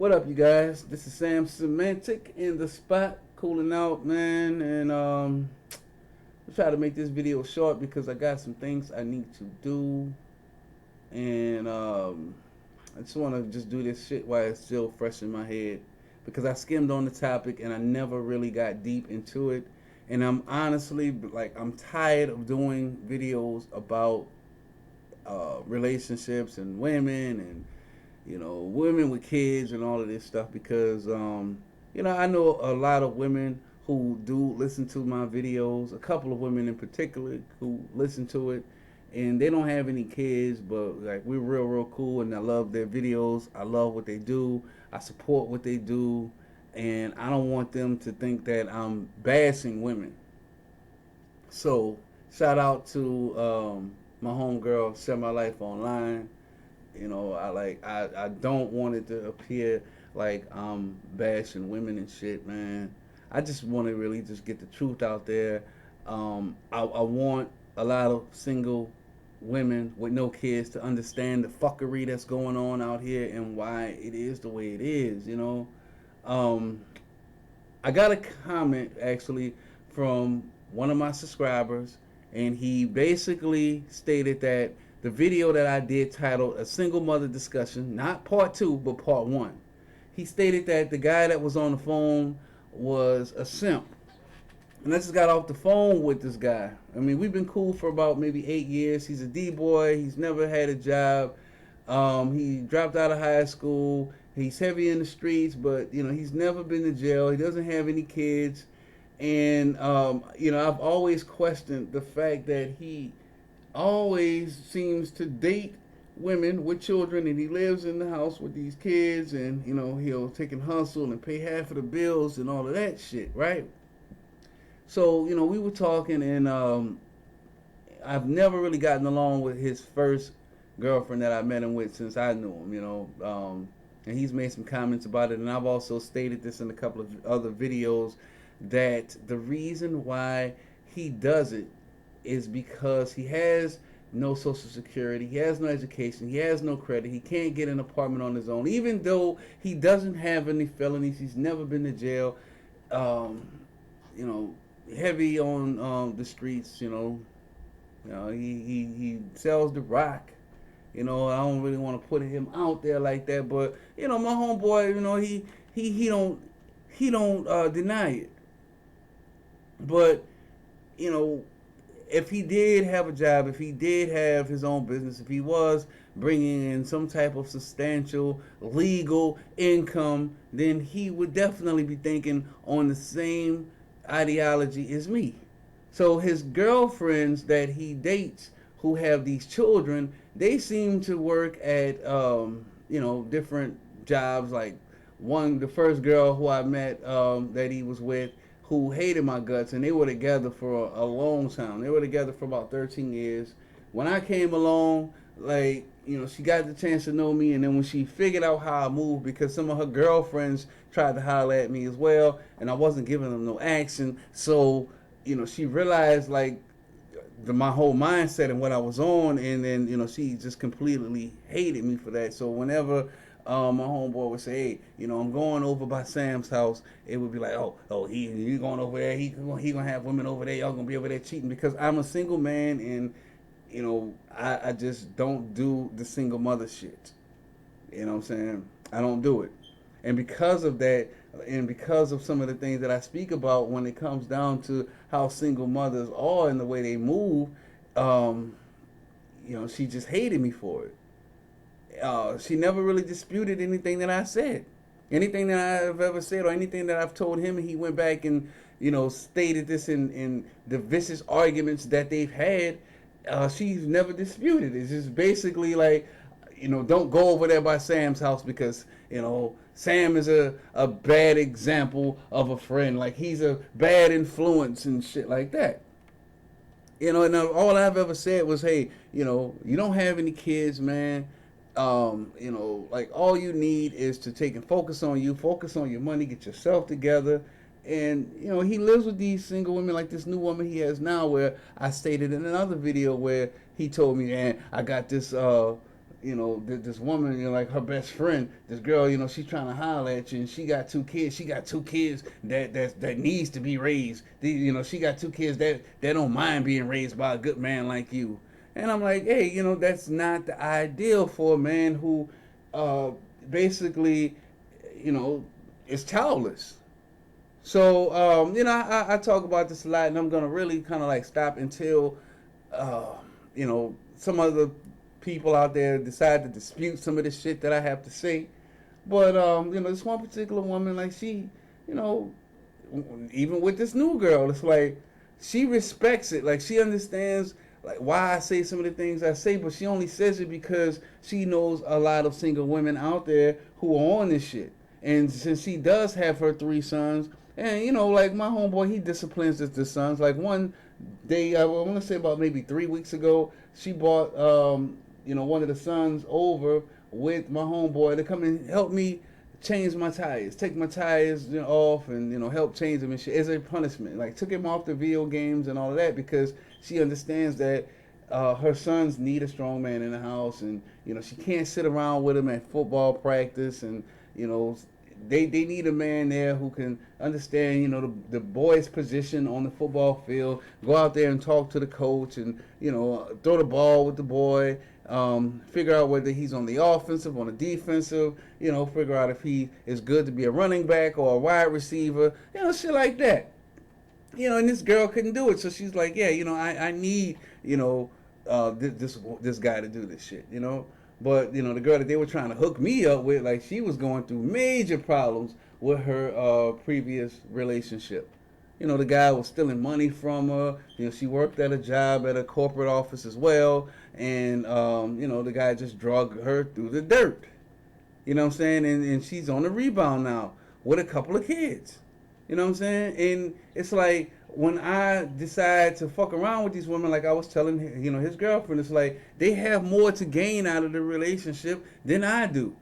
What up, you guys? This is Sam Semantic in the spot, cooling out, man, and I try to make this video short because I got some things I need to do, and I just want to just do this shit while it's still fresh in my head because I skimmed on the topic and I never really got deep into it, and I'm honestly like I'm tired of doing videos about relationships and women and women with kids and all of this stuff because, I know a lot of women who do listen to my videos, a couple of women in particular who listen to it, and they don't have any kids, but like we're real cool, and I love their videos. I love what they do. I support what they do, and I don't want them to think that I'm bashing women. So, shout out to my homegirl, Share My Life Online. I don't want it to appear like I'm bashing women and shit, man. I just want to really just get the truth out there. I want a lot of single women with no kids to understand the fuckery that's going on out here and why it is the way it is. Um, I got a comment actually from one of my subscribers, and he basically stated that the video that I did titled A Single Mother Discussion, not part two, but part one. He stated that the guy that was on the phone was a simp. And I just got off the phone with this guy. I mean, we've been cool for about maybe 8 years. He's a D-boy. He's never had a job. He dropped out of high school. He's heavy in the streets, but, he's never been to jail. He doesn't have any kids. And, I've always questioned the fact that he always seems to date women with children, and he lives in the house with these kids, and he'll take and hustle and pay half of the bills and all of that shit, right? So we were talking, and I've never really gotten along with his first girlfriend that I met him with since I knew him. And he's made some comments about it, and I've also stated this in a couple of other videos that the reason why he does it is because he has no social security, he has no education, he has no credit, he can't get an apartment on his own, even though he doesn't have any felonies, he's never been to jail, heavy on the streets, he sells the rock. I don't really want to put him out there like that, but my homeboy, he don't deny it. But if he did have a job, if he did have his own business, if he was bringing in some type of substantial legal income, then he would definitely be thinking on the same ideology as me. So his girlfriends that he dates who have these children, they seem to work at different jobs. Like the first girl who I met that he was with, who hated my guts, and they were together for a long time. They were together for about 13 years. When I came along, she got the chance to know me, and then when she figured out how I moved, because some of her girlfriends tried to holler at me as well, and I wasn't giving them no action, so, she realized, my whole mindset and what I was on, and then, she just completely hated me for that. So whenever my homeboy would say, hey, I'm going over by Sam's house, it would be like, he going over there, he gonna have women over there, y'all gonna be over there cheating, because I'm a single man, and I just don't do the single mother shit. You know what I'm saying? I don't do it. And because of that, and because of some of the things that I speak about when it comes down to how single mothers are and the way they move, she just hated me for it. She never really disputed anything that I said. Anything that I've ever said, or anything that I've told him, and he went back and, stated this in the vicious arguments that they've had, she's never disputed. It's just basically like, don't go over there by Sam's house because, Sam is a bad example of a friend. Like, he's a bad influence and shit like that. And all I've ever said was, hey, you don't have any kids, man. All you need is to take and focus on you, focus on your money, get yourself together. And, he lives with these single women, like this new woman he has now, where I stated in another video where he told me, man, I got this this woman, like her best friend, this girl, she's trying to holler at you, and she got two kids. She got two kids that needs to be raised. She got two kids that don't mind being raised by a good man like you. And I'm like, hey, that's not the ideal for a man who, basically, is childless. So, I talk about this a lot, and I'm gonna really kind of like stop until, some other people out there decide to dispute some of the shit that I have to say. But this one particular woman, like she, even with this new girl, it's like she respects it. Like she understands like why I say some of the things I say, but she only says it because she knows a lot of single women out there who are on this shit. And since she does have her 3 sons, and like my homeboy, he disciplines the sons. Like one day, I want to say about maybe 3 weeks ago, she brought one of the sons over with my homeboy to come and help me change my tires, take my tires off, and help change them and shit as a punishment. Like took him off the video games and all of that because she understands that her sons need a strong man in the house, and she can't sit around with him at football practice, and they need a man there who can understand the boy's position on the football field, go out there and talk to the coach, and throw the ball with the boy, figure out whether he's on the offensive, on the defensive, figure out if he is good to be a running back or a wide receiver, shit like that. And this girl couldn't do it, so she's like, yeah, I need this guy to do this shit, But the girl that they were trying to hook me up with, like she was going through major problems with her previous relationship. The guy was stealing money from her. She worked at a job at a corporate office as well, and the guy just drug her through the dirt. You know what I'm saying? And she's on the rebound now with a couple of kids. You know what I'm saying? And it's like when I decide to fuck around with these women, like I was telling his girlfriend, it's like they have more to gain out of the relationship than I do.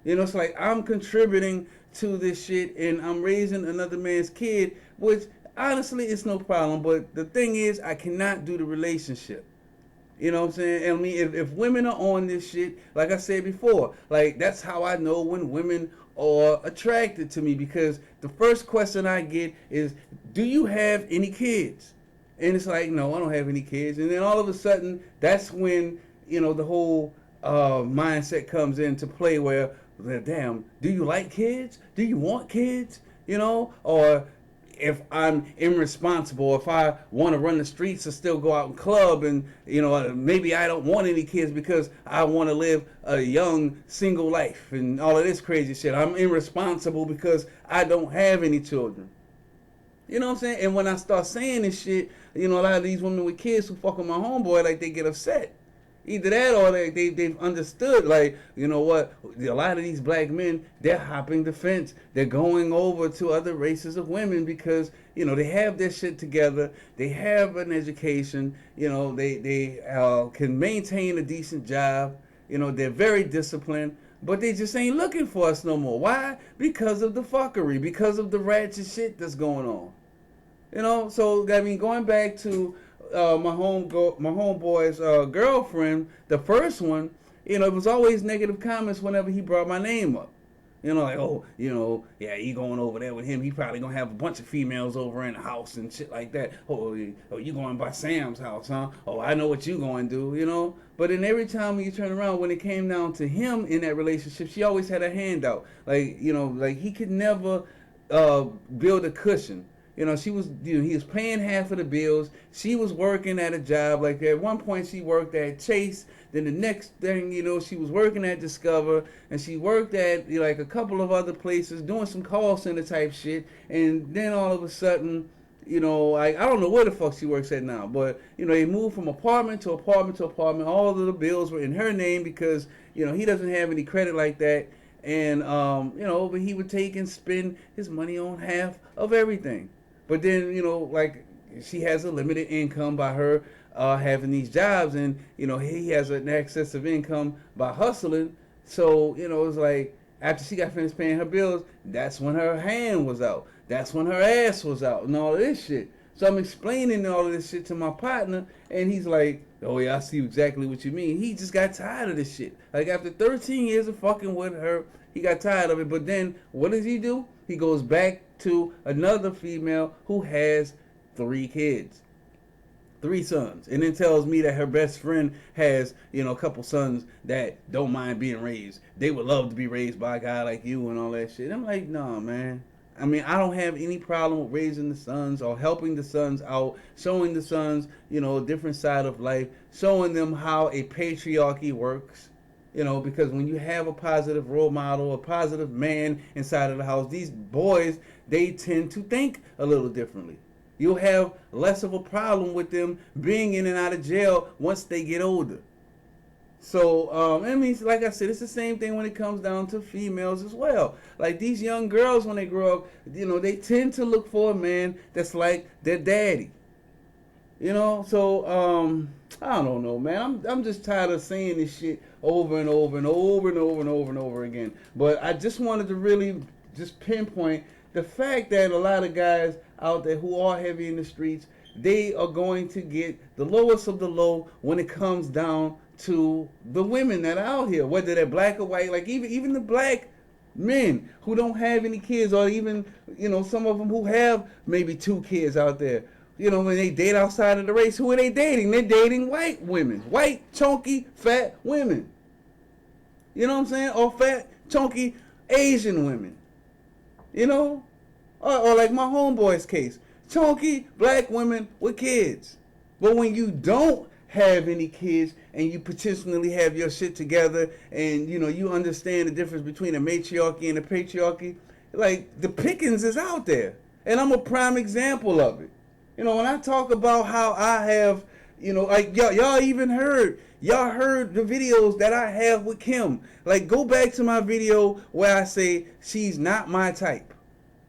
It's like I'm contributing to this shit and I'm raising another man's kid, which honestly it's no problem. But the thing is, I cannot do the relationship. You know what I'm saying? I mean, if women are on this shit, like I said before, like that's how I know when women are attracted to me, because the first question I get is, do you have any kids? And it's like, no, I don't have any kids. And then all of a sudden, that's when, the whole mindset comes into play where, damn, do you like kids? Do you want kids? Or if I'm irresponsible, if I want to run the streets or still go out and club, and maybe I don't want any kids because I want to live a young single life and all of this crazy shit. I'm irresponsible because I don't have any children. You know what I'm saying? And when I start saying this shit, a lot of these women with kids who fuck with my homeboy, like they get upset. Either that or they've understood, like, you know what, a lot of these black men, they're hopping the fence. They're going over to other races of women because, they have their shit together. They have an education. They can maintain a decent job. They're very disciplined. But they just ain't looking for us no more. Why? Because of the fuckery. Because of the ratchet shit that's going on. So, I mean, going back to my homeboy's girlfriend, the first one, it was always negative comments whenever he brought my name up. Like, oh, yeah, he going over there with him. He probably gonna have a bunch of females over in the house and shit like that. Oh, you going by Sam's house, huh? Oh, I know what you going to do, But then every time you turn around, when it came down to him in that relationship, she always had a handout. Like, like he could never build a cushion. She was, he was paying half of the bills. She was working at a job. Like at one point she worked at Chase. Then the next thing, she was working at Discover, and she worked at like a couple of other places doing some call center type shit. And then all of a sudden, I don't know where the fuck she works at now, but they moved from apartment to apartment to apartment. All of the bills were in her name because he doesn't have any credit like that. And but he would take and spend his money on half of everything. But then, like she has a limited income by her having these jobs, and, he has an excess of income by hustling. So, it's like after she got finished paying her bills, that's when her hand was out. That's when her ass was out and all of this shit. So I'm explaining all of this shit to my partner, and he's like, Oh yeah, I see exactly what you mean. He just got tired of this shit. Like after 13 years of fucking with her, he got tired of it. But then what does he do? He goes back to another female who has 3 kids. 3 sons, and then tells me that her best friend has, a couple sons that don't mind being raised. They would love to be raised by a guy like you and all that shit. I'm like, nah, man. I mean, I don't have any problem with raising the sons or helping the sons out, showing the sons, a different side of life, showing them how a patriarchy works. Because when you have a positive role model, a positive man inside of the house, these boys, they tend to think a little differently. You'll have less of a problem with them being in and out of jail once they get older. So, I mean, like I said, it's the same thing when it comes down to females as well. Like these young girls, when they grow up, they tend to look for a man that's like their daddy. So, I don't know, man. I'm just tired of saying this shit over and over and over and over and over and over again. But I just wanted to really just pinpoint the fact that a lot of guys out there who are heavy in the streets, they are going to get the lowest of the low when it comes down to the women that are out here, whether they're black or white. Like even the black men who don't have any kids, or even some of them who have maybe 2 kids out there. When they date outside of the race, who are they dating? They're dating white women, white, chunky, fat women. You know what I'm saying? Or fat, chunky Asian women. Or like my homeboy's case, chunky black women with kids. But when you don't have any kids and you potentially have your shit together, and you understand the difference between a matriarchy and a patriarchy, like the pickings is out there, and I'm a prime example of it. When I talk about how I have, like y'all even heard the videos that I have with Kim. Like, go back to my video where I say she's not my type.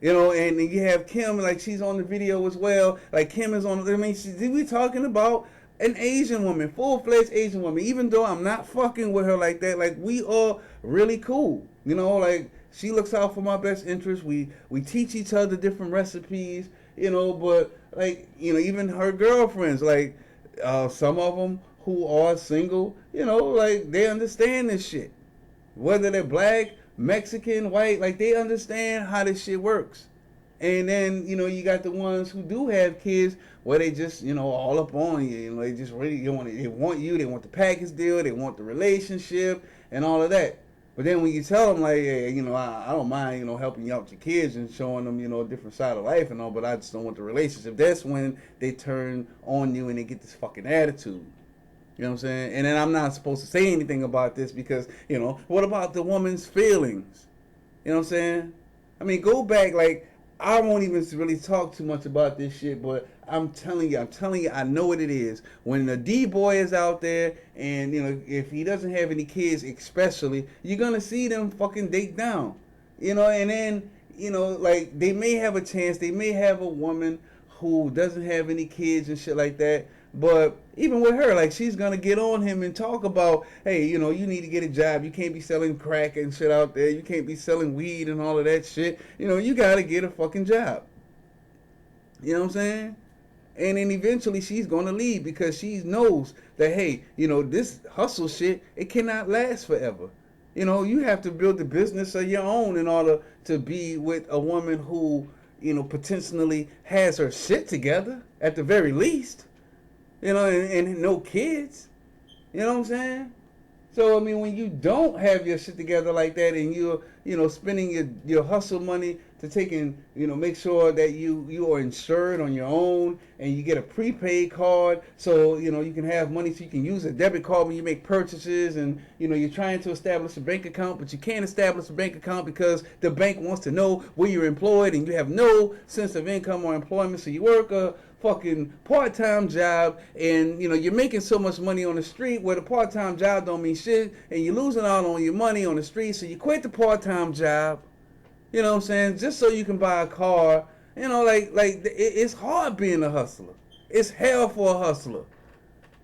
And you have Kim, like, she's on the video as well. Like, Kim is on, we talking about an Asian woman, full-fledged Asian woman. Even though I'm not fucking with her like that, like, we are really cool. Like, she looks out for my best interest. We teach each other different recipes, but, like, even her girlfriends, like, some of them who are single, like, they understand this shit. Whether they're black, Mexican, white, like, they understand how this shit works. And then, you got the ones who do have kids where they just, all up on you. They just really, they want you, they want the package deal, they want the relationship and all of that. But then when you tell them, like, hey, I don't mind, helping you out with your kids and showing them, a different side of life and all, but I just don't want the relationship. That's when they turn on you and they get this fucking attitude. You know what I'm saying? And then I'm not supposed to say anything about this because, what about the woman's feelings? You know what I'm saying? I mean, go back, like, I won't even really talk too much about this shit, but I'm telling you, I know what it is. When the D-boy is out there and, if he doesn't have any kids especially, you're going to see them fucking date down. And then, like, they may have a chance, they may have a woman who doesn't have any kids and shit like that. But even with her, like, she's going to get on him and talk about, hey, you need to get a job. You can't be selling crack and shit out there. You can't be selling weed and all of that shit. You got to get a fucking job. You know what I'm saying? And then eventually she's going to leave because she knows that, hey, this hustle shit, it cannot last forever. You have to build a business of your own in order to be with a woman who, potentially has her shit together at the very least. And no kids. You know what I'm saying? So, I mean, when you don't have your shit together like that and you're, spending your hustle money to take and, make sure that you are insured on your own and you get a prepaid card so, you can have money so you can use a debit card when you make purchases and, you're trying to establish a bank account, but you can't establish a bank account because the bank wants to know where you're employed and you have no sense of income or employment, so you work a fucking part-time job and you're making so much money on the street where the part-time job don't mean shit and you're losing out on your money on the street, so you quit the part-time job, you know what I'm saying, just so you can buy a car. It's hard being a hustler. It's hell for a hustler.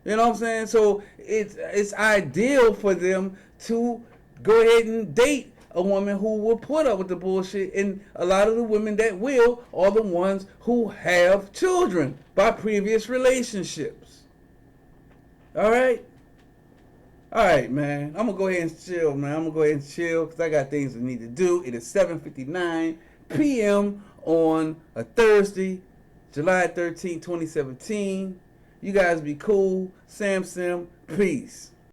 You know what I'm saying? So it's ideal for them to go ahead and date a woman who will put up with the bullshit, and a lot of the women that will are the ones who have children by previous relationships. All right? All right, man. I'm going to go ahead and chill, man. I'm going to go ahead and chill because I got things I need to do. It is 7:59 p.m. on a Thursday, July 13, 2017. You guys be cool. Sam Sim, peace.